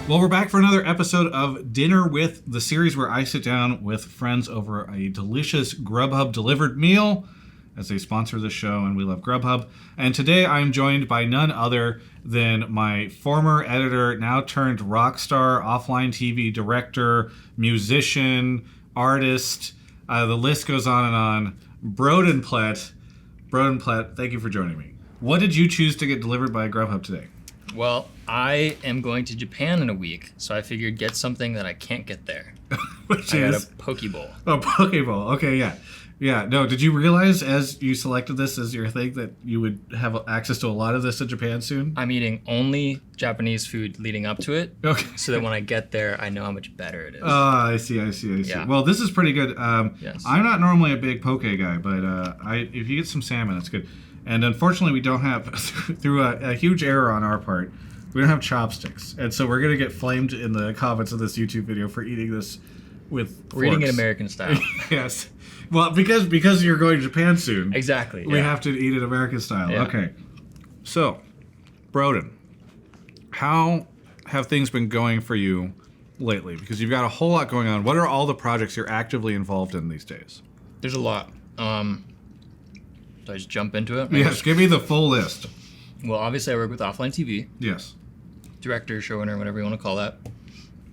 Well, we're back for another episode of Dinner with, the series where I sit down with friends over a delicious Grubhub delivered meal, as they sponsor the show, and we love Grubhub. And today I'm joined by none other than my former editor, now turned rock star, offline TV director, musician, artist. The list goes on and on. Brodin Plett. Brodin Plett, thank you for joining me. What did you choose to get delivered by Grubhub today? Well, I am going to Japan in a week, so I figured get something that I can't get there. Which I is? got a Poke Bowl. Oh, Poke Bowl. Okay, yeah. Yeah, no, did you realize as you selected this as your thing that you would have access to a lot of this in Japan soon? I'm eating only Japanese food leading up to it, Okay. so that when I get there, I know how much better it is. I see. Yeah. Well, this is pretty good. Yes. I'm not normally a big poke guy, but if you get some salmon, it's good. And unfortunately, we don't have, through a huge error on our part, we don't have chopsticks. And so we're going to get flamed in the comments of this YouTube video for eating this with forks. We're eating it American style. Yes. Well, because you're going to Japan soon. Exactly. We have to eat it American style. Yeah. Okay. So, Brodin, how have things been going for you lately? Because you've got a whole lot going on. What are all the projects you're actively involved in these days? There's a lot. Do I just jump into it? Yes, give me the full list. Well, obviously I work with offline TV. Yes. Director, showrunner, whatever you want to call that.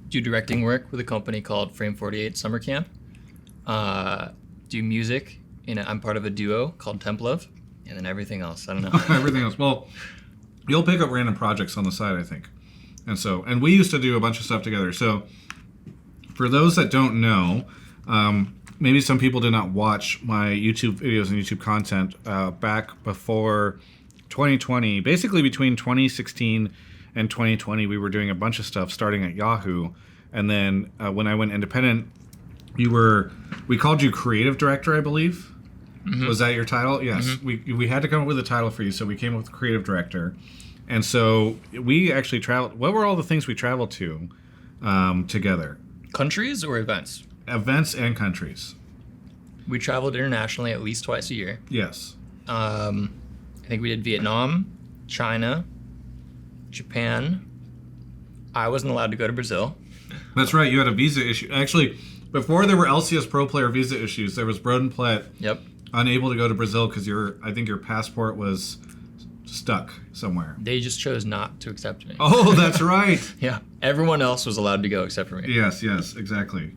Do directing work with a company called Frame 48 Summer Camp. Do music. I'm part of a duo called Templove. And then everything else. I don't know. Everything else. Well, you'll pick up random projects on the side, I think. And we used to do a bunch of stuff together. So for those that don't know, maybe some people did not watch my YouTube videos and YouTube content back before 2020. Basically between 2016 and 2020, we were doing a bunch of stuff starting at Yahoo. And then when I went independent, we called you creative director, I believe. Mm-hmm. Was that your title? Yes. Mm-hmm. We had to come up with a title for you, so we came up with creative director. And so we actually traveled. What were all the things we traveled to together? Countries or events? Events and countries. We traveled internationally at least twice a year. Yes. I think we did Vietnam, China, Japan. I wasn't allowed to go to Brazil. That's right. You had a visa issue. Actually, before there were LCS Pro Player visa issues, there was Brodin Plett. Yep. Unable to go to Brazil because I think your passport was stuck somewhere. They just chose not to accept me. Oh, that's right. Yeah. Everyone else was allowed to go except for me. Yes, exactly.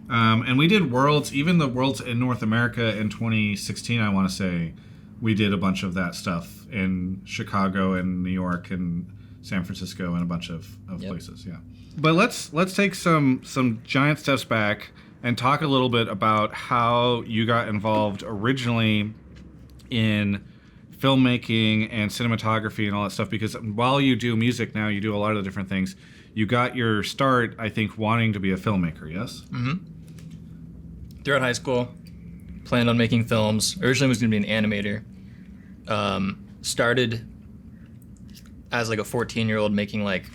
And we did Worlds, even the Worlds in North America in 2016, I want to say, we did a bunch of that stuff in Chicago and New York and San Francisco and a bunch of places, yeah. But let's take some giant steps back and talk a little bit about how you got involved originally in filmmaking and cinematography and all that stuff, because while you do music now, you do a lot of the different things. You got your start, I think, wanting to be a filmmaker, yes? Mm-hmm. Throughout high school, planned on making films. Originally was going to be an animator. Started as like a 14-year-old making like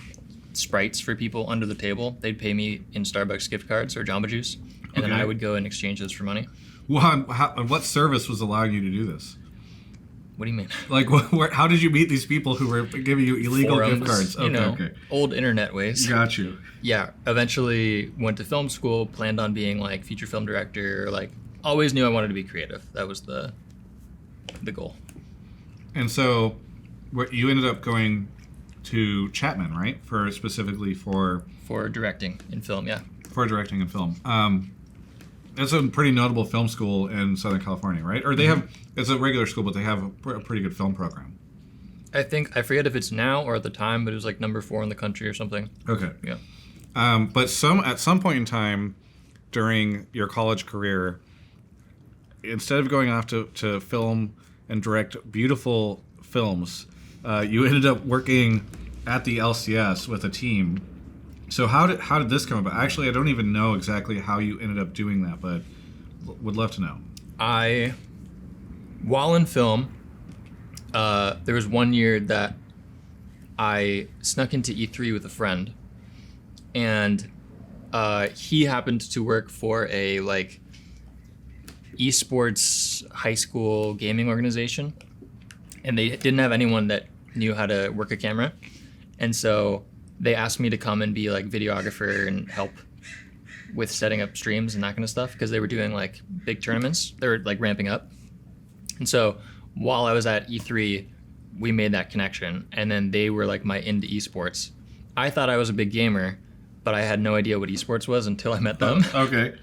sprites for people under the table. They'd pay me in Starbucks gift cards or Jamba Juice, and then I would go and exchange those for money. Well, what service was allowing you to do this? What do you mean? Like, how did you meet these people who were giving you illegal Forums, gift cards? Okay. Old internet ways. Got you. Yeah, eventually went to film school, planned on being like feature film director, like always knew I wanted to be creative. That was the goal. And so you ended up going to Chapman, right? Specifically for directing in film, yeah. For directing in film. It's a pretty notable film school in Southern California, right? Or they have, it's a regular school, but they have a pretty good film program. I forget if it's now or at the time, but it was like number 4 in the country or something. Okay. Yeah. But at some point in time during your college career, instead of going off to film and direct beautiful films, you ended up working at the LCS with a team. So how did this come about? Actually, I don't even know exactly how you ended up doing that, but would love to know. While in film, there was one year that I snuck into E3 with a friend, and he happened to work for a like esports high school gaming organization, and they didn't have anyone that knew how to work a camera, and so they asked me to come and be like videographer and help with setting up streams and that kind of stuff because they were doing like big tournaments. They were like ramping up. And so while I was at E3, we made that connection. And then they were like my into esports. I thought I was a big gamer, but I had no idea what esports was until I met them. Okay.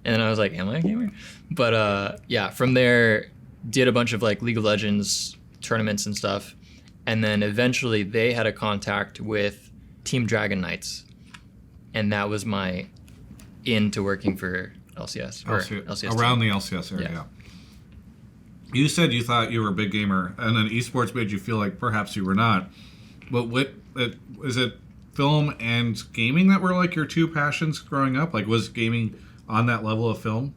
And then I was like, am I a gamer? But yeah, from there, did a bunch of like League of Legends tournaments and stuff. And then eventually they had a contact with Team Dragon Knights. And that was my into working for LCS. Or LCS around team. the LCS area. Yeah. You said you thought you were a big gamer, and then esports made you feel like perhaps you were not. But is it film and gaming that were like your two passions growing up? Like, was gaming on that level of film?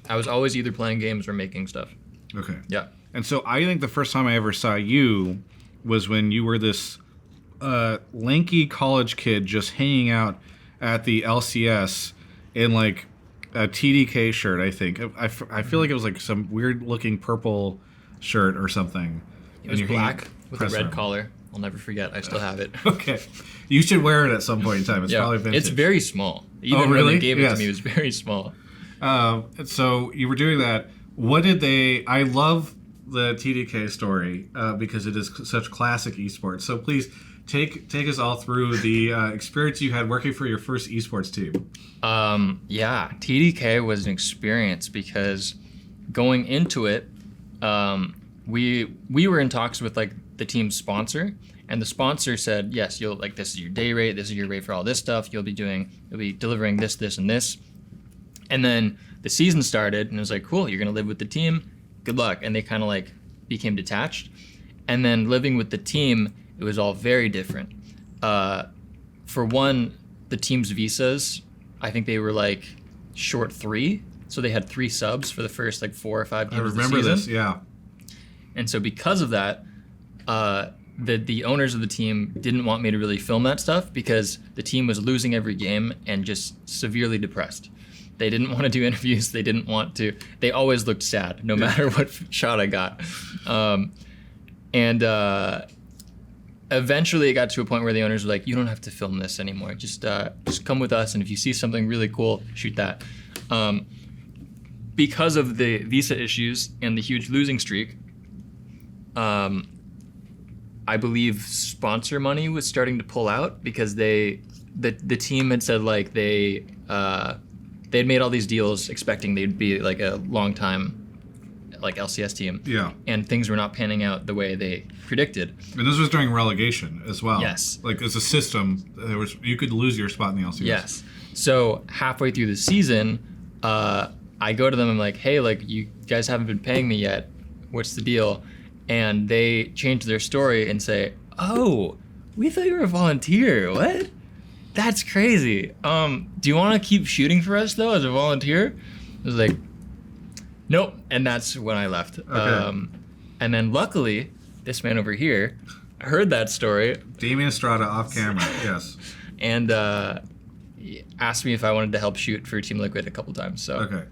I was always either playing games or making stuff. Okay. Yeah. And so I think the first time I ever saw you was when you were this lanky college kid just hanging out at the LCS in like a TDK shirt, I think. I feel like it was like some weird looking purple shirt or something. It was black with a red collar. I'll never forget. I still have it. Okay. You should wear it at some point in time. It's probably vintage. It's very small. Even really? when they gave it to me, it was very small. So you were doing that. What did they... I love the TDK story because it is such classic esports. So please take us all through the experience you had working for your first esports team. Yeah, TDK was an experience because going into it, we were in talks with like the team's sponsor, and the sponsor said, yes, you'll like this is your day rate, this is your rate for all this stuff. You'll be delivering this, and this. And then the season started, and it was like, cool, you're gonna live with the team. Good luck. And they kind of like became detached. And then living with the team, it was all very different. For one, the team's visas, I think they were like short 3, so they had 3 subs for the first like 4 or 5 games of the season. I remember this, yeah. And so because of that, the owners of the team didn't want me to really film that stuff because the team was losing every game and just severely depressed. They didn't want to do interviews. They didn't want to. They always looked sad, no matter what shot I got. Eventually, it got to a point where the owners were like, "You don't have to film this anymore. Just come with us, and if you see something really cool, shoot that." Because of the visa issues and the huge losing streak, I believe sponsor money was starting to pull out because the team had said like they'd made all these deals expecting they'd be like a long time like LCS team. Yeah. And things were not panning out the way they predicted. And this was during relegation as well. Yes. Like as a system, you could lose your spot in the LCS. Yes. So halfway through the season, I go to them and I'm like, hey, like you guys haven't been paying me yet. What's the deal? And they change their story and say, oh, we thought you were a volunteer. What? That's crazy. Do you want to keep shooting for us, though, as a volunteer? I was like, nope. And that's when I left. Okay. And then luckily, this man over here heard that story. Damien Estrada off camera, yes. And he asked me if I wanted to help shoot for Team Liquid a couple times. So. Okay.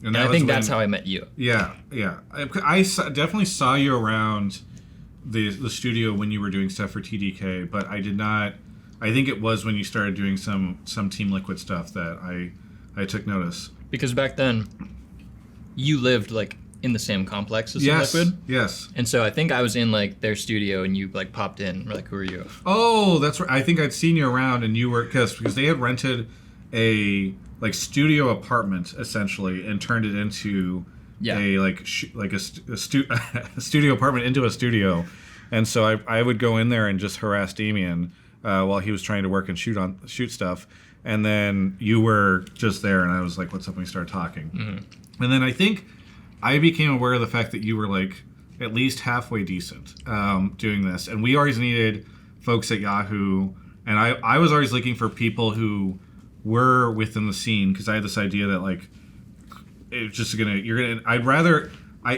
And I think that's how I met you. Yeah. I definitely saw you around the studio when you were doing stuff for TDK, but I did not... I think it was when you started doing some Team Liquid stuff that I took notice. Because back then, you lived like in the same complex as Team Liquid. Yes. And so I think I was in like their studio and you like popped in. We're like, who are you? Oh, that's right. I think I'd seen you around and you were because they had rented a like studio apartment essentially and turned it into a studio apartment into a studio. And so I would go in there and just harass Damien while he was trying to work and shoot stuff, and then you were just there, and I was like, "What's up?" And we started talking, and then I think I became aware of the fact that you were like at least halfway decent doing this, and we always needed folks at Yahoo, and I was always looking for people who were within the scene because I had this idea that like it's just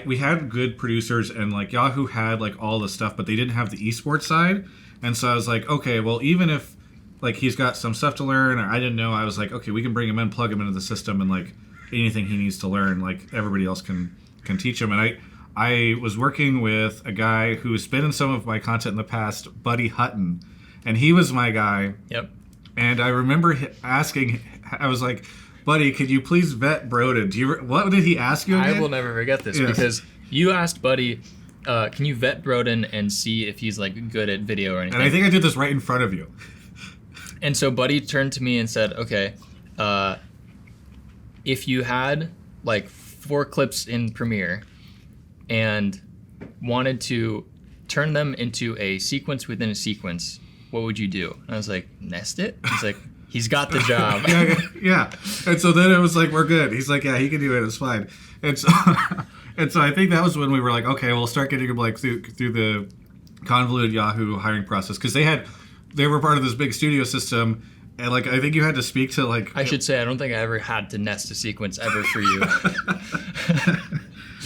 we had good producers and like Yahoo had like all the stuff, but they didn't have the esports side. And so I was like, okay, well, even if like he's got some stuff to learn, or I didn't know, I was like, okay, we can bring him in, plug him into the system, and like anything he needs to learn, like everybody else can teach him. And I was working with a guy who's been in some of my content in the past, Buddy Hutton, and he was my guy. Yep. And I remember asking, I was like, buddy, could you please vet Brodin? What did he ask you again? I will never forget this because you asked Buddy, can you vet Brodin and see if he's like good at video or anything? And I think I did this right in front of you. And so Buddy turned to me and said, okay, if you had like 4 clips in Premiere and wanted to turn them into a sequence within a sequence, what would you do? And I was like, nest it? He's like, he's got the job. yeah. And so then it was like, we're good. He's like, yeah, he can do it. It's fine. And so, and so I think that was when we were like, okay, we'll start getting him like through the convoluted Yahoo hiring process, because they were part of this big studio system, and like I think you had to speak to like. I should say I don't think I ever had to nest a sequence ever for you.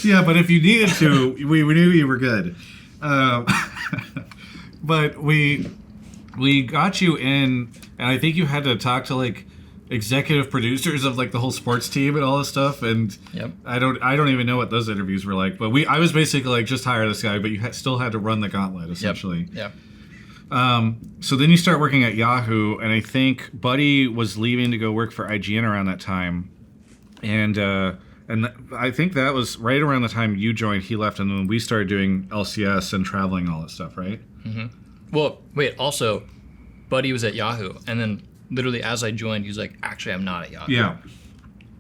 Yeah, but if you needed to, we knew you were good. But we got you in, and I think you had to talk to like executive producers of like the whole sports team and all this stuff. And yep. I don't even know what those interviews were like. But I was basically like, just hire this guy, but you still had to run the gauntlet essentially. Yep. So then you start working at Yahoo, and I think Buddy was leaving to go work for IGN around that time, and I think that was right around the time you joined. He left, and then we started doing LCS and traveling, all that stuff, right? Mm-hmm. Well, wait. Also, Buddy was at Yahoo, and then literally as I joined, he was like, "Actually, I'm not at Yahoo." Yeah.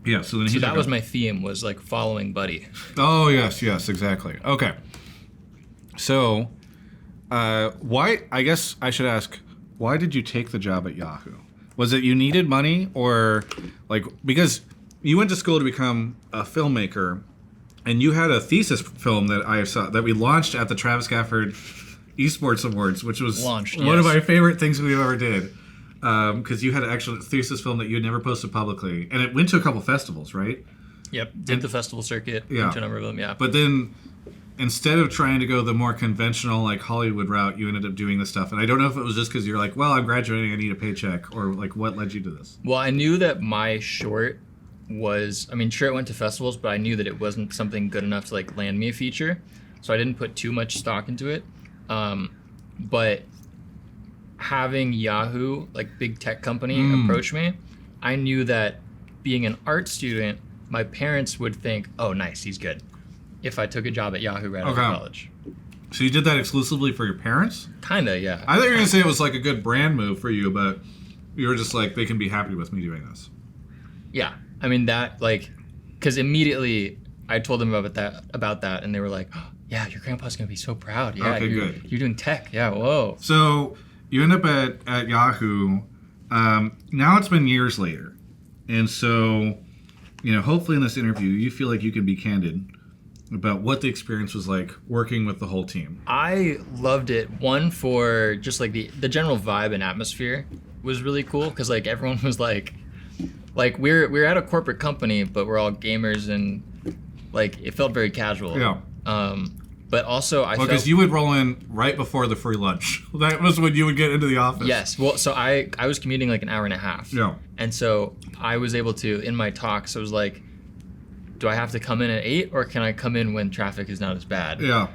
Yeah. So then that was my theme, was like following Buddy. Oh yes, exactly. Okay. So. Why? I guess I should ask, why did you take the job at Yahoo? Was it you needed money, or like because you went to school to become a filmmaker, and you had a thesis film that I saw that we launched at the Travis Gafford Esports Awards, which was one of my favorite things we've ever did, because you had an actual thesis film that you had never posted publicly, and it went to a couple festivals, right? Yep, did the festival circuit, went to a number of them, yeah. But then, instead of trying to go the more conventional, like, Hollywood route, you ended up doing this stuff. And I don't know if it was just because you're like, well, I'm graduating, I need a paycheck, or, like, what led you to this? Well, I knew that my short was, I mean, sure, it went to festivals, but I knew that it wasn't something good enough to, like, land me a feature. So I didn't put too much stock into it. But having Yahoo, like, big tech company, approach me, I knew that being an art student, my parents would think, oh, nice, he's good, if I took a job at Yahoo right out of college. So you did that exclusively for your parents? Kinda, yeah. I thought you were going to say it was like a good brand move for you, but you were just like, they can be happy with me doing this. Yeah. I mean, that, like, because immediately I told them about that, and they were like, oh, yeah, your grandpa's going to be so proud. Yeah, okay, good. You're doing tech. Yeah, whoa. So you end up at Yahoo. Now it's been years later. And so, you know, hopefully in this interview, you feel like you can be candid about what the experience was like working with the whole team. I loved it. One, for just like the general vibe and atmosphere was really cool, because like everyone was like we're at a corporate company, but we're all gamers, and like it felt very casual. Yeah. But also I felt, because you would roll in right before the free lunch. That was when you would get into the office. Yes. Well, so I was commuting like an hour and a half. Yeah. And so I was able to, in my talks, I was like, do I have to come in at 8, or can I come in when traffic is not as bad? Yeah.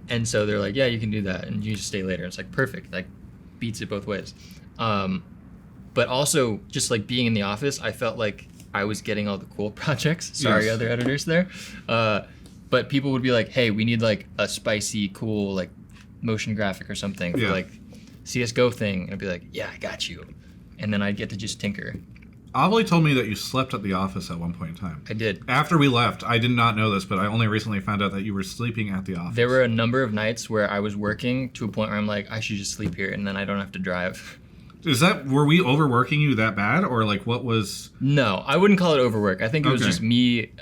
And so they're like, yeah, you can do that, and you just stay later. It's like perfect, like beats it both ways. But also just like being in the office, I felt like I was getting all the cool projects. Sorry, yes. Other editors there. But people would be like, hey, we need like a spicy, cool like motion graphic or something for like CSGO thing. And I'd be like, yeah, I got you. And then I'd get to just tinker. Ollie told me that you slept at the office at one point in time. I did. After we left, I did not know this, but I only recently found out that you were sleeping at the office. There were a number of nights where I was working to a point where I'm like, I should just sleep here, and then I don't have to drive. Were we overworking you that bad, or like what was? No, I wouldn't call it overwork. I think it was just me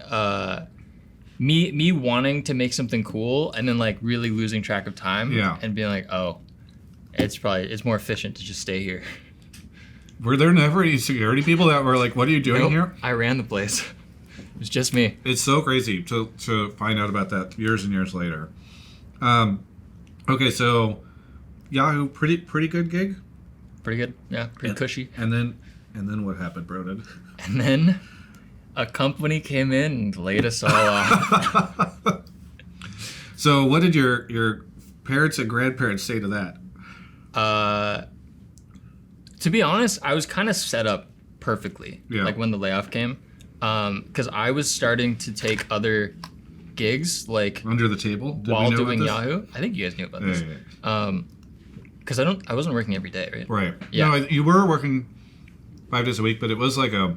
wanting to make something cool, and then like really losing track of time. Yeah. And being like, oh, it's more efficient to just stay here. Were there never any security people that were like, what are you doing here? I ran the place. It was just me. It's so crazy to find out about that years and years later. Okay, so Yahoo, pretty good gig? Pretty good, yeah, pretty cushy. And then what happened, Brodin? And then a company came in and laid us all off. So what did your parents and grandparents say to that? To be honest, I was kind of set up perfectly. Yeah. Like when the layoff came, because I was starting to take other gigs like Under the table? Did while we know doing about this? Yahoo. I think you guys knew about Yeah, this. yeah. Because I wasn't working every day, right? Right. Yeah. No, you were working 5 days a week, but it was like a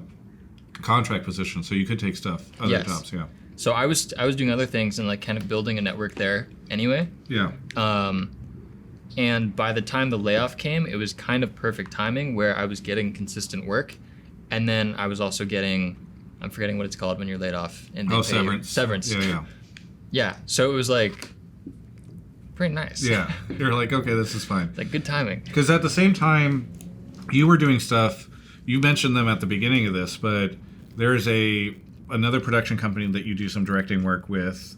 contract position, so you could take other Yes. jobs. Yeah. So I was doing other things and like kind of building a network there anyway. Yeah. And by the time the layoff came, it was kind of perfect timing where I was getting consistent work, and then I was also getting, I'm forgetting what it's called when you're laid off. And they pay you- Severance. Severance. Yeah. Yeah. So it was like pretty nice. Yeah. You're like, okay, this is fine. Like good timing. Because at the same time, you were doing stuff. You mentioned them at the beginning of this, but there's another production company that you do some directing work with.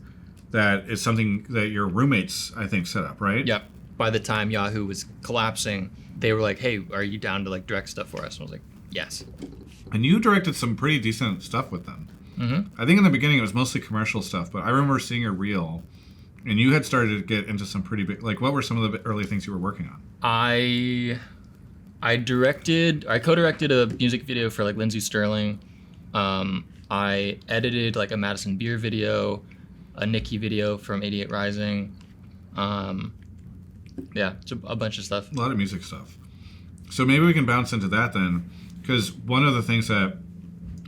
That is something that your roommates, I think, set up, right? Yep. By the time Yahoo was collapsing, they were like, "Hey, are you down to like direct stuff for us?" And I was like, "Yes." And you directed some pretty decent stuff with them. Mm-hmm. I think in the beginning it was mostly commercial stuff, but I remember seeing a reel, and you had started to get into some pretty big. Like, what were some of the early things you were working on? I co-directed a music video for like Lindsey Sterling. I edited like a Madison Beer video, a Nicki video from 88 Rising. Yeah, it's a bunch of stuff. A lot of music stuff. So maybe we can bounce into that then, because one of the things that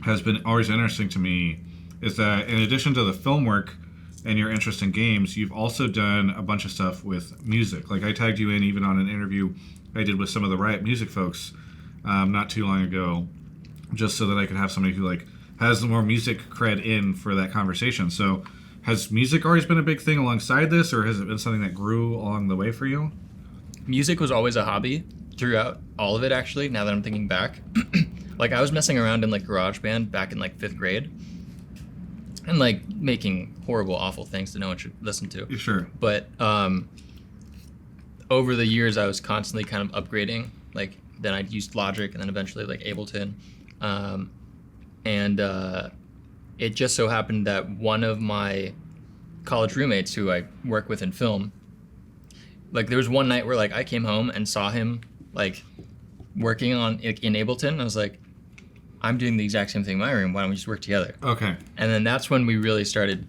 has been always interesting to me is that in addition to the film work and your interest in games, you've also done a bunch of stuff with music. Like I tagged you in even on an interview I did with some of the Riot Music folks not too long ago, just so that I could have somebody who like has more music cred in for that conversation. So has music always been a big thing alongside this, or has it been something that grew along the way for you? Music was always a hobby throughout all of it, actually, now that I'm thinking back. Like, I was messing around in, like, GarageBand back in, like, 5th grade. And, like, making horrible, awful things that no one should listen to. Sure. But over the years, I was constantly kind of upgrading. Like, then I'd used Logic and then eventually, like, Ableton. It just so happened that one of my college roommates who I work with in film, like there was one night where like I came home and saw him like working on in Ableton. And I was like, I'm doing the exact same thing in my room. Why don't we just work together? Okay. And then that's when we really started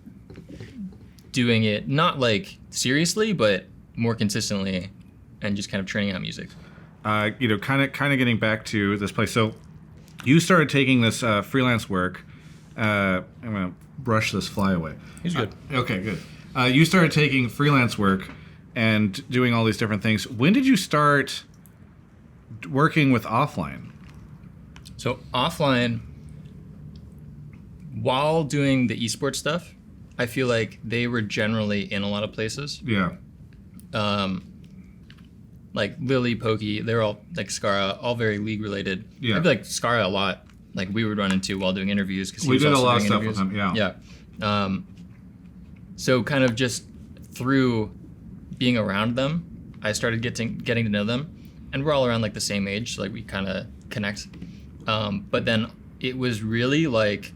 doing it, not like seriously, but more consistently and just kind of training out music. Kind of getting back to this place. So you started taking this freelance work. I'm going to brush this fly away. He's good. Okay, good. You started taking freelance work and doing all these different things. When did you start working with offline? So offline, while doing the esports stuff, I feel like they were generally in a lot of places. Yeah. Like Lily, Pokey, they're all like Skara, all very league related. Yeah. I feel like Skara a lot. Like we would run into while doing interviews because we did a lot of stuff with him. Yeah. Yeah. So kind of just through being around them, I started getting to know them, and we're all around like the same age, so like we kind of connect. But then it was really like,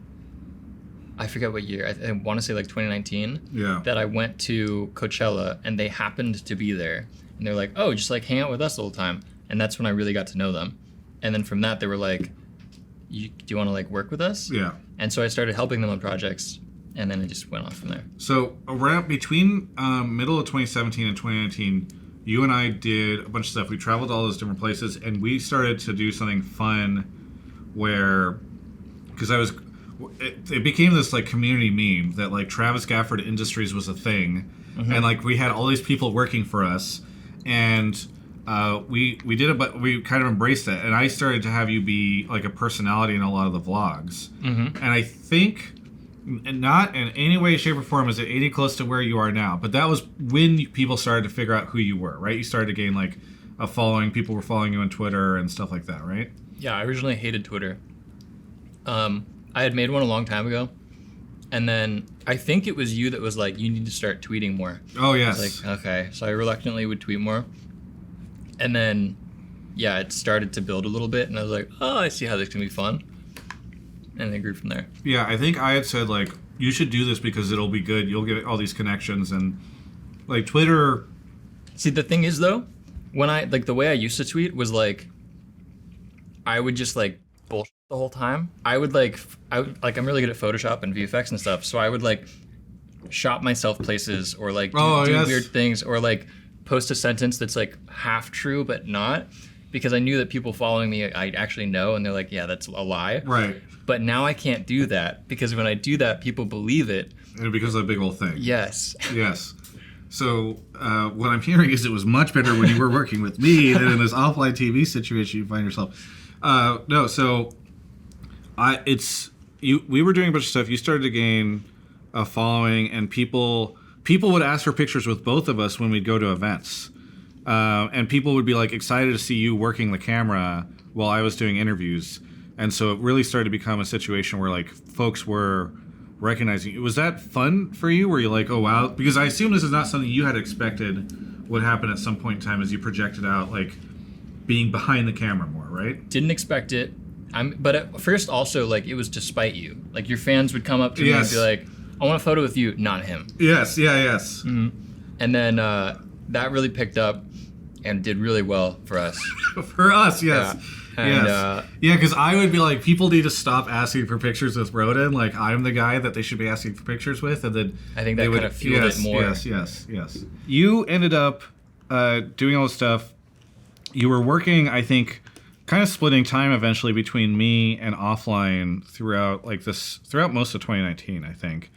I forget what year. I want to say like 2019. Yeah. That I went to Coachella and they happened to be there, and they're like, "Oh, just like hang out with us the whole time." And that's when I really got to know them. And then from that, they were like, do you want to like work with us? Yeah. And so I started helping them on projects, and then it just went off from there. So around between middle of 2017 and 2019, you and I did a bunch of stuff. We traveled to all those different places, and we started to do something fun where, because it became this like community meme that like Travis Gafford Industries was a thing, and like we had all these people working for us, and we did it, but we kind of embraced it. And I started to have you be like a personality in a lot of the vlogs. And I think, not in any way, shape, or form is it any close to where you are now, but that was when people started to figure out who you were, right? You started to gain like a following. People were following you on Twitter and stuff like that, right? Yeah, I originally hated Twitter. I had made one a long time ago, and then I think it was you that was like, you need to start tweeting more. Oh, yes. I was like, okay. So I reluctantly would tweet more. And then, yeah, it started to build a little bit, and I was like, oh, I see how this can be fun. And it grew from there. Yeah, I think I had said, like, you should do this because it'll be good. You'll get all these connections. And, like, Twitter... See, the thing is, though, when the way I used to tweet was, like, I would just like bullshit the whole time. I would like I'm really good at Photoshop and VFX and stuff, so I would like shop myself places or like do weird things or like post a sentence that's like half true but not, because I knew that people following me I actually know, and they're like, yeah, that's a lie. Right. But now I can't do that, because when I do that, people believe it. And it becomes a big old thing. Yes. Yes. So what I'm hearing is it was much better when you were working with me than in this offline TV situation you find yourself. No, so we were doing a bunch of stuff. You started to gain a following, and people would ask for pictures with both of us when we'd go to events. And people would be like excited to see you working the camera while I was doing interviews. And so it really started to become a situation where like folks were recognizing you. Was that fun for you? Were you like, oh wow? Because I assume this is not something you had expected would happen at some point in time as you projected out like being behind the camera more, right? Didn't expect it. But at first also like it was to spite you. Like your fans would come up to me and be like, I want a photo with you, not him. Yes, yes. Mm-hmm. And then that really picked up and did really well for us. For us, yes. Yeah. And, yes. Yeah, because I would be like, people need to stop asking for pictures with Brodin. Like, I'm the guy that they should be asking for pictures with. And then I think that kind of fueled it more. Yes. You ended up doing all this stuff. You were working, I think, kind of splitting time eventually between me and offline throughout most of 2019, I think.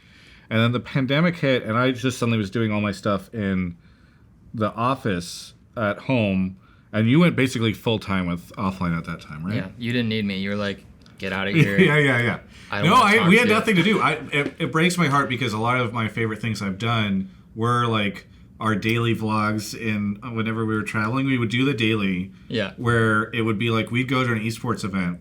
And then the pandemic hit, and I just suddenly was doing all my stuff in the office at home. And you went basically full time with offline at that time, right? Yeah, you didn't need me. You were like, get out of here. Yeah. We had nothing to do. It breaks my heart because a lot of my favorite things I've done were like our daily vlogs. Whenever we were traveling, we would do the daily. Yeah. Where it would be like we'd go to an esports event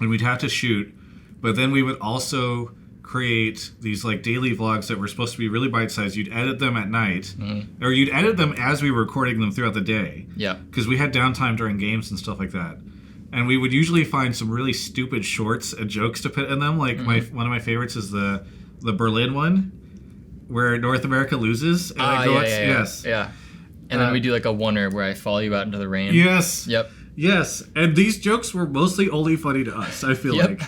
and we'd have to shoot, but then we would also create these like daily vlogs that were supposed to be really bite-sized. You'd edit them at night, or you'd edit them as we were recording them throughout the day. Yeah. Because we had downtime during games and stuff like that. And we would usually find some really stupid shorts and jokes to put in them. Like one of my favorites is the Berlin one, where North America loses. And Yeah. And then we do like a oneer where I follow you out into the rain. Yes. Yep. Yes. And these jokes were mostly only funny to us, I feel like.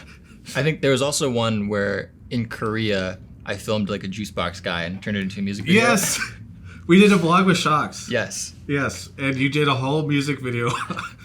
I think there was also one where in Korea, I filmed like a juice box guy and turned it into a music video. Yes! We did a vlog with Shocks. Yes. Yes, and you did a whole music video.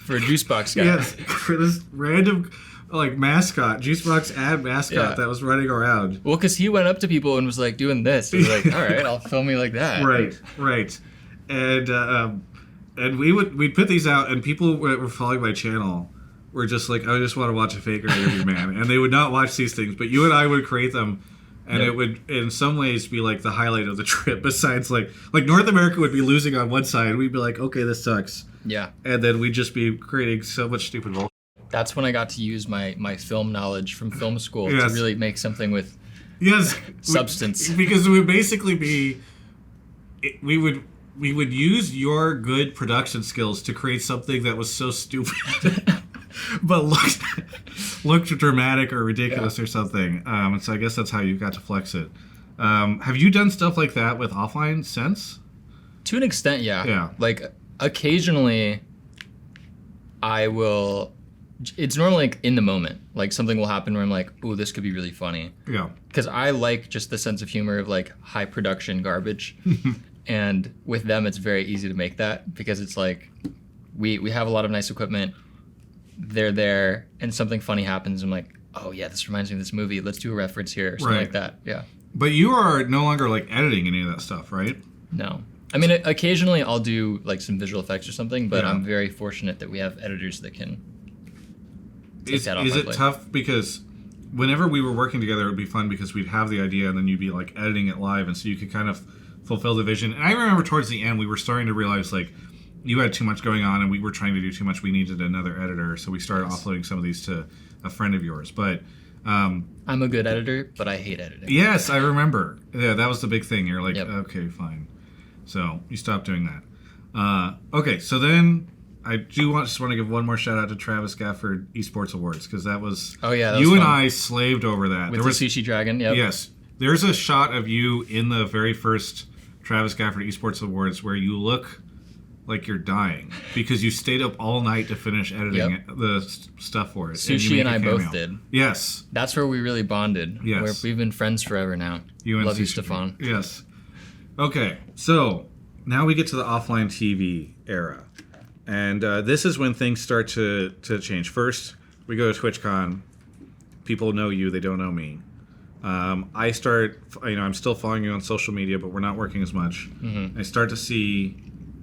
For a juice box guy. Yes, for this random like mascot, juice box ad mascot that was running around. Well, because he went up to people and was like doing this. He was like, all right, I'll film you like that. Right. And we'd put these out, and people were following my channel were just like, I just want to watch a faker interview, man. And they would not watch these things, but you and I would create them, and it would, in some ways, be like the highlight of the trip. Besides, like North America would be losing on one side, we'd be like, okay, this sucks. Yeah. And then we'd just be creating so much stupid bullshit. That's when I got to use my film knowledge from film school to really make something with substance. Because it would basically be, we would use your good production skills to create something that was so stupid. But looked dramatic or ridiculous or something. So I guess that's how you got to flex it. Have you done stuff like that with offline since? To an extent, yeah. Yeah. Like occasionally, I will. It's normally like in the moment. Like something will happen where I'm like, "Ooh, this could be really funny." Yeah. Because I like just the sense of humor of like high production garbage, and with them, it's very easy to make that because it's like we have a lot of nice equipment. They're there and something funny happens. I'm like, oh yeah, this reminds me of this movie. Let's do a reference here or something like that. Yeah. But you are no longer like editing any of that stuff, right? No. I mean, occasionally I'll do like some visual effects or something, but I'm very fortunate that we have editors that can take that off my plate. Is it tough? Because whenever we were working together, it would be fun because we'd have the idea and then you'd be like editing it live, and so you could kind of fulfill the vision. And I remember towards the end, we were starting to realize like, you had too much going on and we were trying to do too much. We needed another editor, so we started offloading some of these to a friend of yours. But I'm a good editor, but I hate editing. Yes, I remember. Yeah, that was the big thing. You're like, okay, fine. So you stopped doing that. Okay, so then I just want to give one more shout out to Travis Gafford Esports Awards, because that was you and I slaved over that. With the Sushi Dragon. Yep. Yes, there's a shot of you in the very first Travis Gafford Esports Awards where you look like you're dying because you stayed up all night to finish editing the stuff for it. Sushi and I both did. Yes. That's where we really bonded. Yes. We've been friends forever now. You and Love you, Sushi. Stefan. Yes. Okay, so now we get to the offline TV era. And this is when things start to change. First, we go to TwitchCon. People know you, they don't know me. I start, I'm still following you on social media, but we're not working as much. I start to see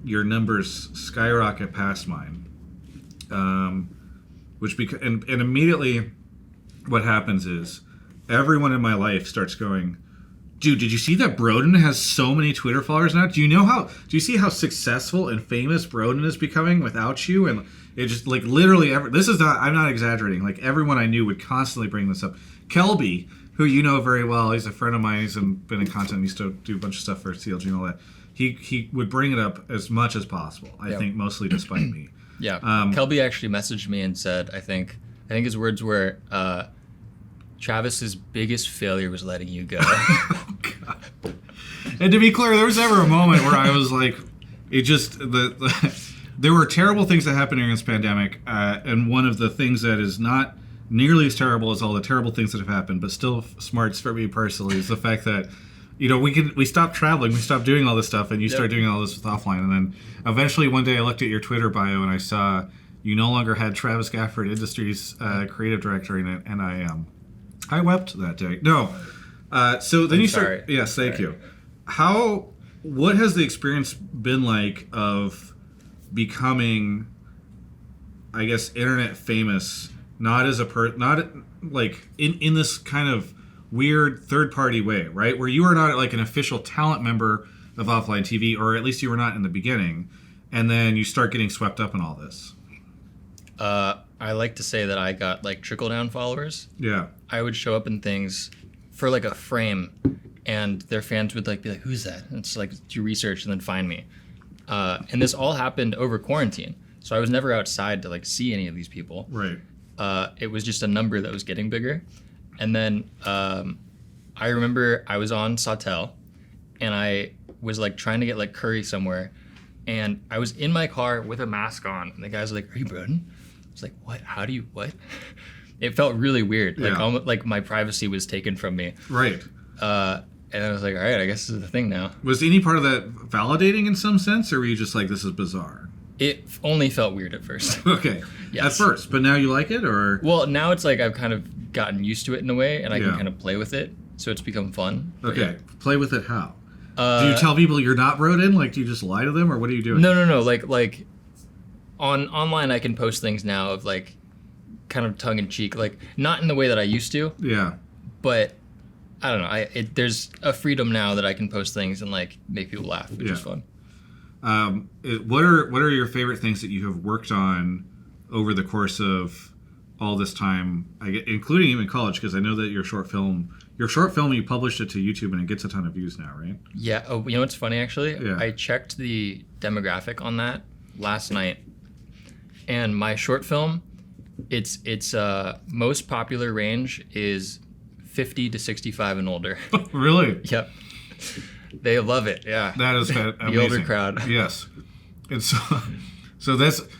your numbers skyrocket past mine. And immediately what happens is everyone in my life starts going, dude, did you see that Brodin has so many Twitter followers now? Do you see how successful and famous Brodin is becoming without you? And it just like literally I'm not exaggerating. Like everyone I knew would constantly bring this up. Kelby, who you know very well, he's a friend of mine. He's been in content. He used to do a bunch of stuff for CLG and all that. He would bring it up as much as possible. I think mostly despite me. Yeah. Kelby actually messaged me and said, I think his words were, Travis's biggest failure was letting you go. Oh, God. And to be clear, there was never a moment where I was like, it just there were terrible things that happened during this pandemic, and one of the things that is not nearly as terrible as all the terrible things that have happened, but still smarts for me personally, is the fact that we stopped traveling, we stopped doing all this stuff, and you start doing all this with offline, and then eventually one day I looked at your Twitter bio and I saw you no longer had Travis Gafford Industries creative director in it, and I wept that day. No. So then start. Yes, thank you. What has the experience been like of becoming, I guess, internet famous, not as not like in this kind of weird third party way, right? Where you are not like an official talent member of offline TV, or at least you were not in the beginning, and then you start getting swept up in all this. I like to say that I got like trickle down followers. Yeah. I would show up in things for like a frame, and their fans would like be like, "Who's that?" And it's like do research and then find me. And this all happened over quarantine, so I was never outside to like see any of these people. Right. It was just a number that was getting bigger, and then I remember I was on Sawtelle, and I was like trying to get like curry somewhere, and I was in my car with a mask on, and the guys were like, "Are you Brodin?" I was like, "What? How do you what?" It felt really weird. Like almost like my privacy was taken from me. Right. And I was like, all right, I guess this is the thing now. Was any part of that validating in some sense, or were you just like, this is bizarre? It only felt weird at first. Okay. Yes. At first, but now you like it, or? Well, now it's like I've kind of gotten used to it in a way, and I can kind of play with it, so it's become fun. Okay. Play with it how? Do you tell people you're not Brodin? Like, do you just lie to them, or what are you doing? No. Like online I can post things now of like kind of tongue in cheek, like not in the way that I used to. Yeah. But I don't know. There's a freedom now that I can post things and like make people laugh, which is fun. What are your favorite things that you have worked on over the course of all this time, including even college? Because I know that your short film, you published it to YouTube and it gets a ton of views now, right? Yeah. Oh, you know what's funny actually? Yeah. I checked the demographic on that last night, and my short film, its most popular range is 50 to 65 and older. Really? Yep. They love it. Yeah. That is amazing. The older crowd. Yes. And so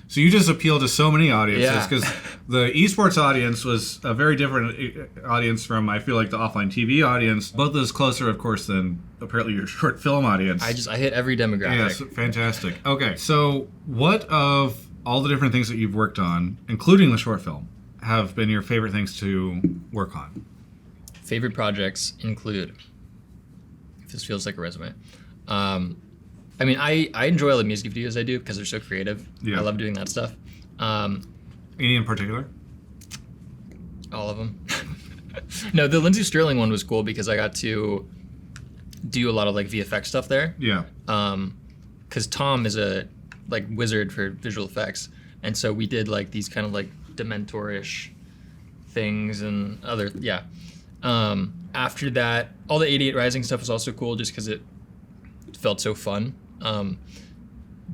you just appeal to so many audiences, because the esports audience was a very different audience from, I feel like, the offline TV audience. Both of those closer, of course, than apparently your short film audience. I hit every demographic. Yes, fantastic. Okay, so what of all the different things that you've worked on, including the short film, have been your favorite things to work on? Favorite projects include, if this feels like a resume, I mean, I enjoy all the music videos I do because they're so creative. Yeah. I love doing that stuff. Any in particular? All of them. No, the Lindsey Sterling one was cool because I got to do a lot of like VFX stuff there. Yeah. Because Tom is a like wizard for visual effects, and so we did like these kind of like Dementor-ish things and other after that, all the 88 Rising stuff was also cool just because it felt so fun.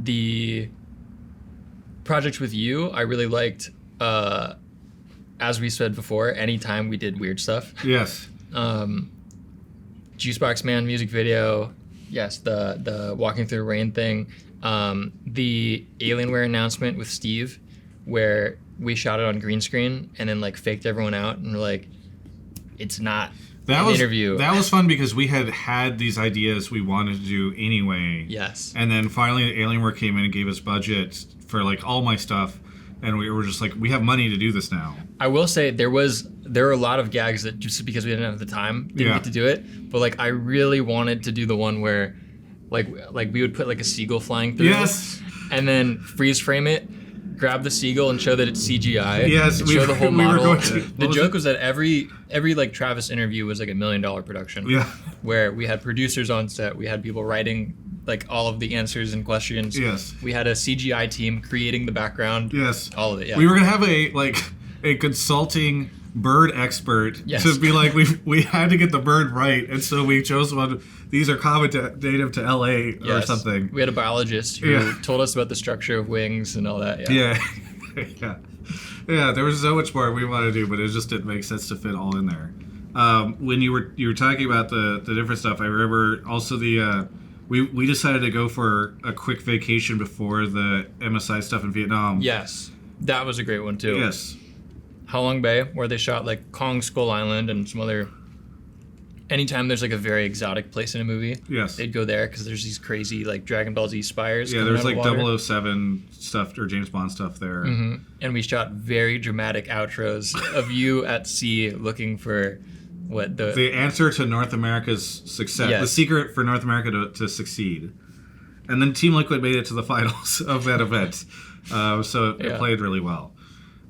The project with you, I really liked. As we said before, anytime we did weird stuff. Yes. Juicebox Man music video. Yes, the Walking Through the Rain thing. The Alienware announcement with Steve, where we shot it on green screen and then like faked everyone out and we're like, it's not an interview. That was fun because we had these ideas we wanted to do anyway. Yes. And then finally Alienware came in and gave us budget for like all my stuff. And we were just like, we have money to do this now. I will say there were a lot of gags that just because we didn't have the time, didn't get to do it. But like I really wanted to do the one where like we would put like a seagull flying through. Yes. And then freeze frame it, grab the seagull and show that it's CGI. Yes, and show the whole model. The joke was that every like Travis interview was like $1 million production. Yeah. Where we had producers on set, we had people writing like all of the answers and questions. Yes. We had a CGI team creating the background. Yes. All of it. Yeah. We were gonna have a consulting bird expert to be like we had to get the bird right, and so we chose one. These are native to LA or something. We had a biologist who told us about the structure of wings and all that. Yeah. Yeah. There was so much more we wanted to do, but it just didn't make sense to fit all in there. When you were talking about the different stuff, I remember also we decided to go for a quick vacation before the MSI stuff in Vietnam. Yes, that was a great one too. Yes. Halong Bay, where they shot like Kong Skull Island and some other. Anytime there's like a very exotic place in a movie, yes, they'd go there because there's these crazy like Dragon Ball Z spires. Yeah, there's like 007 stuff or James Bond stuff there. Mm-hmm. And we shot very dramatic outros of you at sea looking for what the answer to North America's success, the secret for North America to succeed. And then Team Liquid made it to the finals of that event, so it played really well.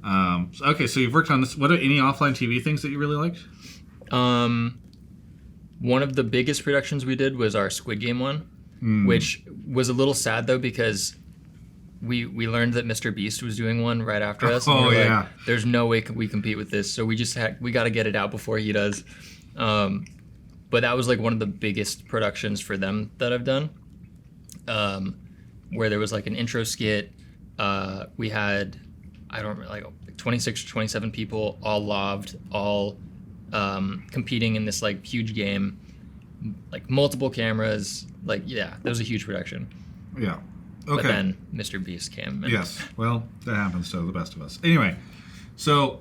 Okay, so you've worked on this. What are any offline TV things that you really liked? One of the biggest productions we did was our Squid Game one, which was a little sad though because we learned that Mr. Beast was doing one right after us. And we were like, there's no way we compete with this, so we got to get it out before he does. But that was like one of the biggest productions for them that I've done, where there was like an intro skit. We had, I don't remember, like 26 or 27 people, all loved, all competing in this like huge game, like multiple cameras. Like, yeah, that was a huge production. Yeah. Okay. But then Mr. Beast came. Yes. Well, that happens to the best of us. Anyway, so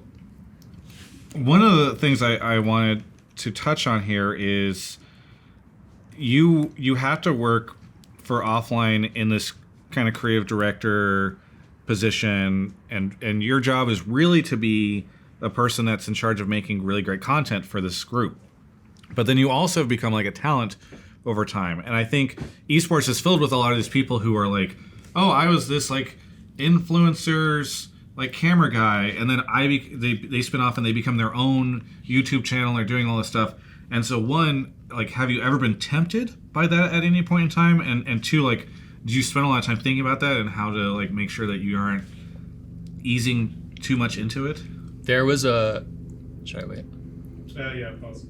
one of the things I wanted to touch on here is you have to work for offline in this kind of creative director position, and your job is really to be a person that's in charge of making really great content for this group. But then you also have become like a talent over time. And I think esports is filled with a lot of these people who are like, oh, I was this like influencers like camera guy, and then they spin off and they become their own YouTube channel. They're doing all this stuff. And so one, like, have you ever been tempted by that at any point in time? And two, like, did you spend a lot of time thinking about that and how to like make sure that you aren't easing too much into it? There was a... Should I wait? Yeah, pause.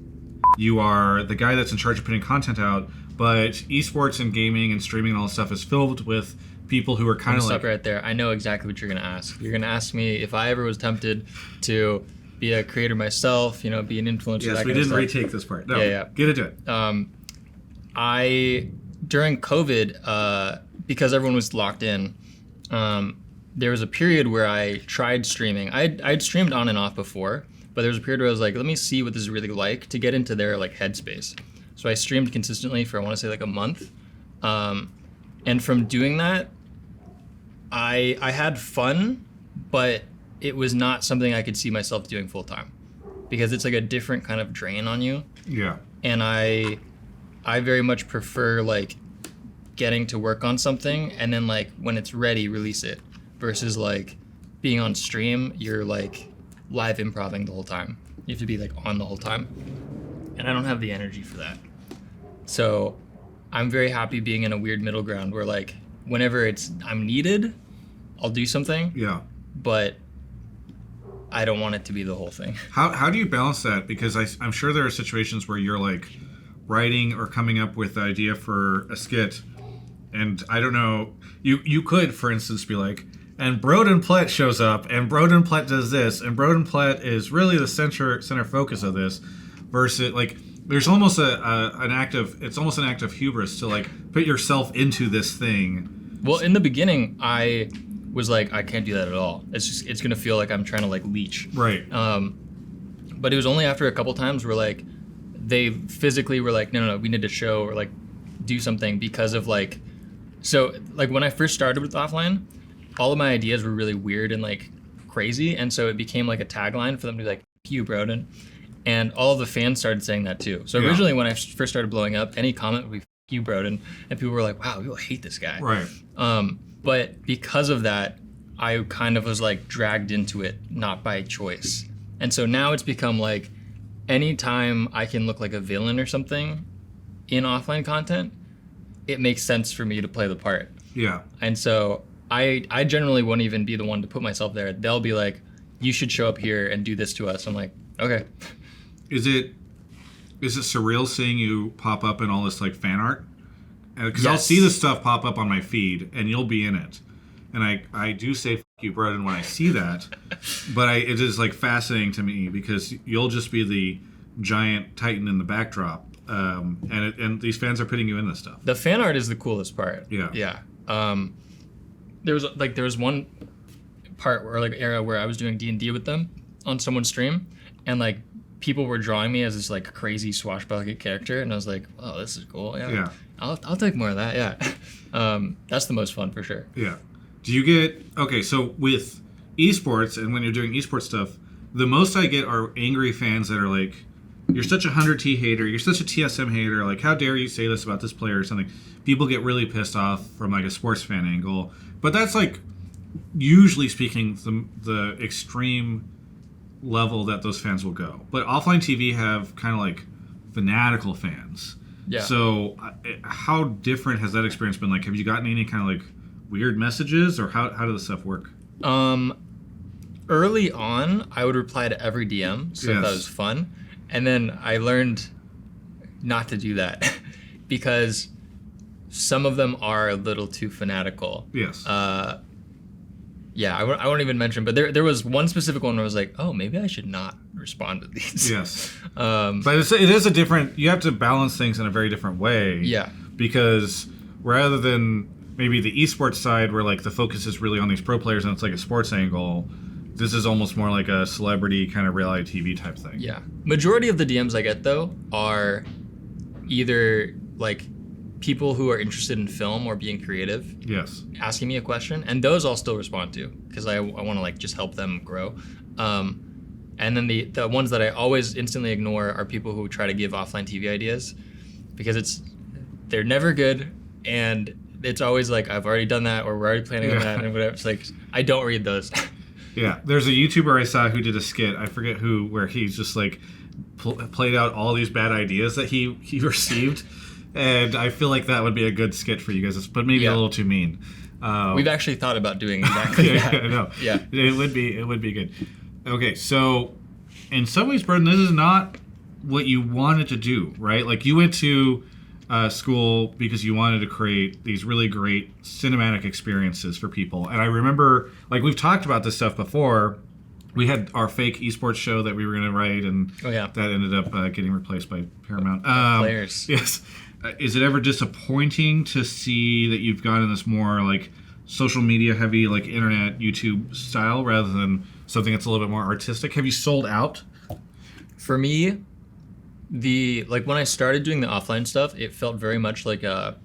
You are the guy that's in charge of putting content out, but esports and gaming and streaming and all this stuff is filled with people who are kind of like... Stop right there. I know exactly what you're going to ask. You're going to ask me if I ever was tempted to be a creator myself, be an influencer. Yes, we didn't retake this part. No, get into it. During COVID, because everyone was locked in, there was a period where I tried streaming. I'd streamed on and off before, but there was a period where I was like, let me see what this is really like to get into their like headspace. So I streamed consistently for, I want to say, like a month. And from doing that, I had fun, but it was not something I could see myself doing full time because it's like a different kind of drain on you. Yeah. And I very much prefer like getting to work on something and then like when it's ready, release it versus like being on stream, you're like live improving the whole time. You have to be like on the whole time. And I don't have the energy for that. So I'm very happy being in a weird middle ground where like whenever I'm needed, I'll do something. Yeah. But I don't want it to be the whole thing. How do you balance that? Because I'm sure there are situations where you're like writing or coming up with the idea for a skit, and I don't know, you could, for instance, be like, and Brodin Plett shows up, and Brodin Plett does this, and Brodin Plett is really the center focus of this, versus like there's almost an act of hubris to like put yourself into this thing Well, in the beginning, I was like, I can't do that at all. It's gonna feel like I'm trying to like leech. Right. But it was only after a couple times where like they physically were like, no, we need to show or like do something because of like, so like when I first started with offline, all of my ideas were really weird and like crazy, and so it became like a tagline for them to be like, "F you, Brodin," and all of the fans started saying that too. So originally when I first started blowing up, any comment would be "F you, Brodin," and people were like, "Wow, people hate this guy." Right. But because of that, I kind of was like dragged into it, not by choice. And so now it's become like, anytime I can look like a villain or something in offline content, it makes sense for me to play the part. Yeah. And so I generally won't even be the one to put myself there. They'll be like, you should show up here and do this to us. I'm like, okay. Is it surreal seeing you pop up in all this like fan art? Because I'll see this stuff pop up on my feed, and you'll be in it. And I do say "F you, Brodin" when I see that, but it is like fascinating to me because you'll just be the giant titan in the backdrop, and these fans are putting you in this stuff. The fan art is the coolest part. Yeah. Yeah. There was one part where like era where I was doing D&D with them on someone's stream, and like people were drawing me as this like crazy swashbuckling character, and I was like, oh, this is cool. Yeah. I'll take more of that. Yeah. That's the most fun for sure. Yeah. Do you get okay? So with esports, and when you're doing esports stuff, the most I get are angry fans that are like, "You're such a 100T hater. You're such a TSM hater. Like, how dare you say this about this player or something?" People get really pissed off from like a sports fan angle, but that's like usually speaking the extreme level that those fans will go. But offline TV have kind of like fanatical fans. Yeah. So how different has that experience been? Like, have you gotten any kind of like weird messages, or how does this stuff work? Early on, I would reply to every DM, so that was fun. And then I learned not to do that because some of them are a little too fanatical. Yes. Yeah, I won't even mention, but there was one specific one where I was like, oh, maybe I should not respond to these. Yes. But it is a different, you have to balance things in a very different way. Yeah. Because rather than maybe the esports side where like the focus is really on these pro players and it's like a sports angle, this is almost more like a celebrity kind of reality TV type thing. Yeah. Majority of the DMs I get though are either like people who are interested in film or being creative. Yes. Asking me a question, and those I'll still respond to because I want to like just help them grow. And then the ones that I always instantly ignore are people who try to give offline TV ideas because they're never good, and it's always like, I've already done that, or we're already planning on that, and whatever. It's like, I don't read those. Yeah, there's a YouTuber I saw who did a skit, I forget who, where he's just like played out all these bad ideas that he received, and I feel like that would be a good skit for you guys, but maybe a little too mean. We've actually thought about doing exactly that. I know. Yeah, it would be good. Okay, so in some ways, Brodin, this is not what you wanted to do, right? Like, you went to school because you wanted to create these really great cinematic experiences for people. And I remember, like, we've talked about this stuff before. We had our fake esports show that we were going to write, and that ended up getting replaced by Paramount. Players. Yes. Is it ever disappointing to see that you've gone in this more, like, social media heavy, like, internet, YouTube style, rather than something that's a little bit more artistic? Have you sold out? For me, when I started doing the offline stuff, it felt very much like a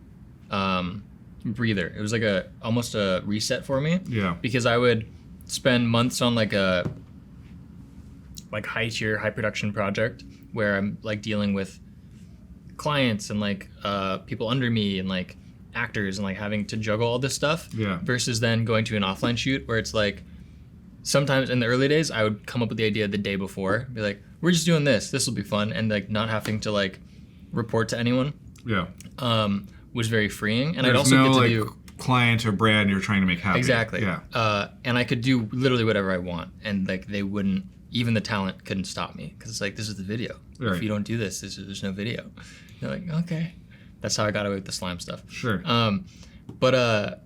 breather. It was like almost a reset for me. Yeah. Because I would spend months on like a high tier, high production project where I'm like dealing with clients and like people under me and like actors and like having to juggle all this stuff. Yeah. Versus then going to an offline shoot where it's like, sometimes in the early days, I would come up with the idea the day before, be like, we're just doing this will be fun, and like not having to like report to anyone. Yeah. Was very freeing, and There's I'd also no, get to like, do client or brand you're trying to make happy. exactly. Yeah. And I could do literally whatever I want, and like they wouldn't, even the talent couldn't stop me because it's like, this is the video. Right. If you don't do this, there's no video. They're like, okay. That's how I got away with the slime stuff. Sure. But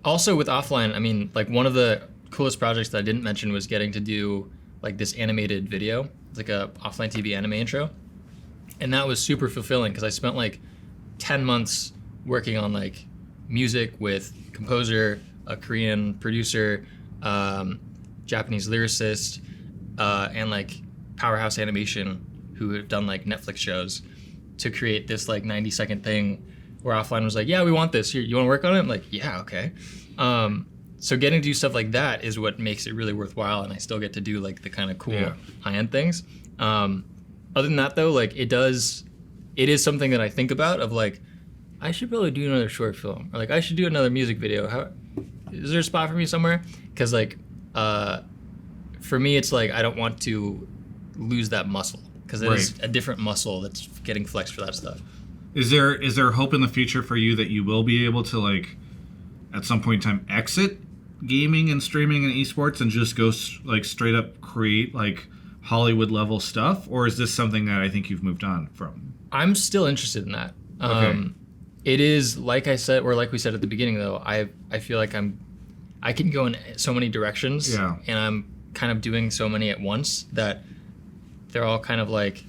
also with offline, I mean, like one of the coolest projects that I didn't mention was getting to do like this animated video. It's like a offline TV anime intro. And that was super fulfilling because I spent like 10 months working on like music with composer, a Korean producer, Japanese lyricist, and like Powerhouse Animation, who have done like Netflix shows, to create this like 90-second thing where Offline was like, yeah, we want this. Here, you want to work on it? I'm like, yeah, okay. So getting to do stuff like that is what makes it really worthwhile, and I still get to do like the kind of cool high-end things. Other than that, though, like it is something that I think about of like, I should probably do another short film, or like I should do another music video. Is there a spot for me somewhere? Because like, for me, it's like I don't want to lose that muscle, because it is a different muscle that's getting flexed for that stuff. Is there hope in the future for you that you will be able to like, at some point in time, exit gaming and streaming and esports and just go like straight up create like Hollywood level stuff, or is this something that I think you've moved on from? I'm still interested in that. Okay. It is like I said, or like we said at the beginning, though. I feel like I can go in so many directions, and I'm kind of doing so many at once that they're all kind of like,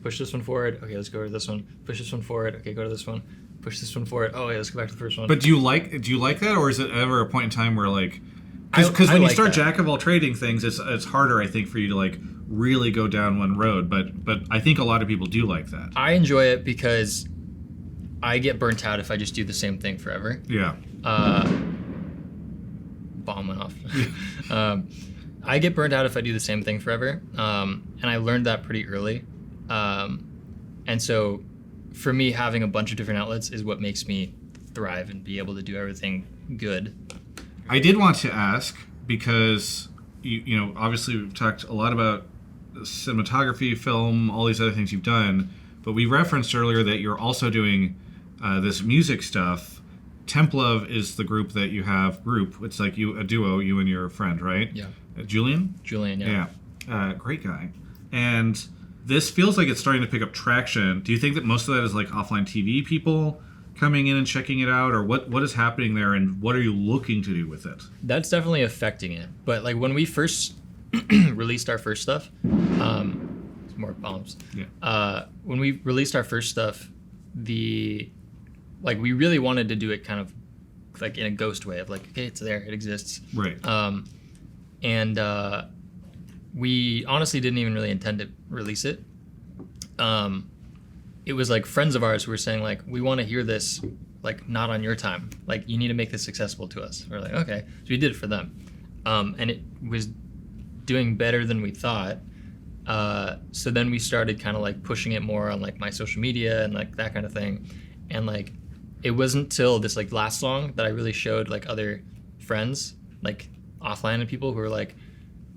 push this one forward. Okay, let's go to this one. Push this one forward. Okay, go to this one. Push this one forward. Oh, yeah, let's go back to the first one. But do you like that, or is it ever a point in time where like, because when you start jack of all trading things, it's harder, I think, for you to like really go down one road. But I think a lot of people do like that. I enjoy it because I get burnt out if I just do the same thing forever. Yeah. Bomb went off. I get burnt out if I do the same thing forever, and I learned that pretty early. And so, for me, having a bunch of different outlets is what makes me thrive and be able to do everything good. I did want to ask, because you know, obviously we've talked a lot about cinematography, film, all these other things you've done, but we referenced earlier that you're also doing this music stuff. Templove is the group that you have. It's like a duo, you and your friend, right? Yeah. Julian, yeah. Great guy. And this feels like it's starting to pick up traction. Do you think that most of that is like offline TV people coming in and checking it out, or what is happening there, and what are you looking to do with it? That's definitely affecting it. But like when we first released our first stuff, more bombs. Yeah. When we released our first stuff, we really wanted to do it kind of like in a ghost way of like, okay, it's there, it exists. Right. And we honestly didn't even really intend to release it. It was like friends of ours who were saying like, we want to hear this, like not on your time. Like you need to make this accessible to us. We're like, okay. So we did it for them. And it was doing better than we thought. So then we started kind of like pushing it more on like my social media and like that kind of thing. And like, it wasn't till this like last song that I really showed like other friends, like offline and people who were like,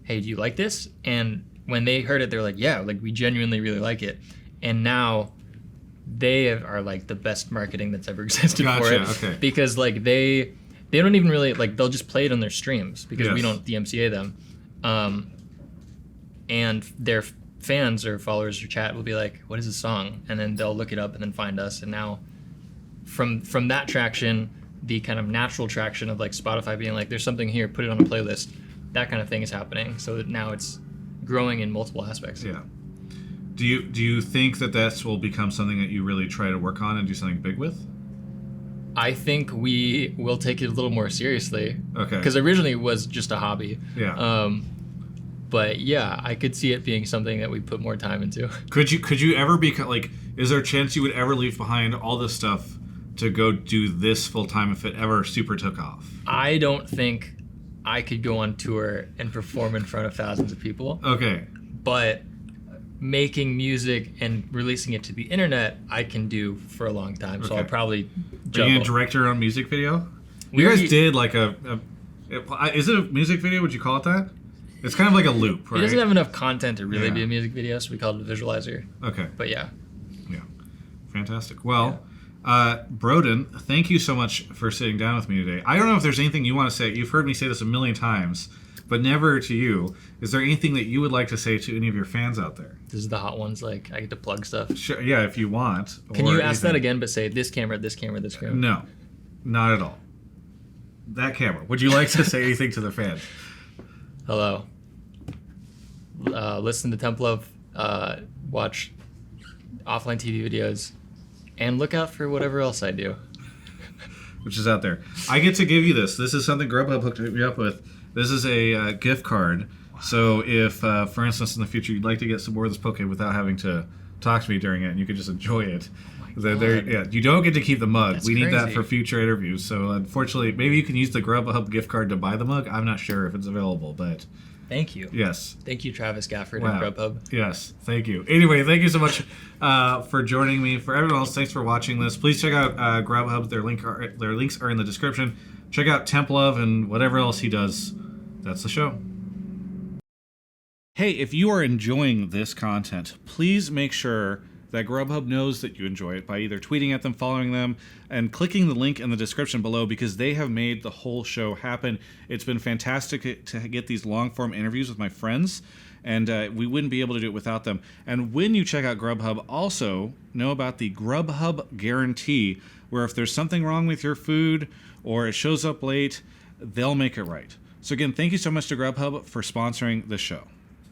hey, do you like this? And when they heard it, they're like, yeah, like we genuinely really like it. And now they are like the best marketing that's ever existed for it. Okay. Because like they don't even really like, they'll just play it on their streams because we don't DMCA them. And their fans or followers or chat will be like, what is this song? And then they'll look it up and then find us. And now from that traction, the kind of natural traction of like Spotify being like, there's something here, put it on a playlist, that kind of thing is happening. So that now it's growing in multiple aspects. Yeah. Do you think that will become something that you really try to work on and do something big with? I think we will take it a little more seriously. Okay. Because originally it was just a hobby. Yeah. But yeah, I could see it being something that we put more time into. Could you ever become like? Is there a chance you would ever leave behind all this stuff to go do this full time if it ever super took off? I don't think I could go on tour and perform in front of thousands of people. Okay. But making music and releasing it to the internet, I can do for a long time. So I'll probably juggle. Are you gonna direct your own music video? You guys did like is it a music video? Would you call it that? It's kind of like a loop, right? It doesn't have enough content to really be a music video, so we call it a visualizer. Okay. But yeah. Yeah. Fantastic. Well, Brodin, thank you so much for sitting down with me today. I don't know if there's anything you want to say. You've heard me say this a million times, but never to you. Is there anything that you would like to say to any of your fans out there? This is the hot ones, like I get to plug stuff. Sure, yeah, if you want. Can you ask that again, but say this camera, this camera, this camera? No, not at all. That camera. Would you like to say anything to the fans? Hello. Listen to Templove, watch offline TV videos, and look out for whatever else I do. which is out there. I get to give you this. This is something Grubhub hooked me up with. This is a gift card. Wow. So if, for instance, in the future you'd like to get some more of this poke without having to talk to me during it, and you can just enjoy it. You don't get to keep the mug. That's we need that crazy. for future interviews. So unfortunately, maybe you can use the Grubhub gift card to buy the mug. I'm not sure if it's available, but Thank you. yes. Thank you, Travis Gafford Wow. and Grubhub. Yes, thank you. Anyway, thank you so much for joining me. For everyone else, thanks for watching this. Please check out Grubhub. Their links are in the description. Check out Templove and whatever else he does. That's the show. Hey, if you are enjoying this content, please make sure that Grubhub knows that you enjoy it by either tweeting at them, following them, and clicking the link in the description below, because they have made the whole show happen. It's been fantastic to get these long-form interviews with my friends, and we wouldn't be able to do it without them. And when you check out Grubhub, also know about the Grubhub Guarantee, where if there's something wrong with your food or it shows up late, they'll make it right. So again, thank you so much to Grubhub for sponsoring the show.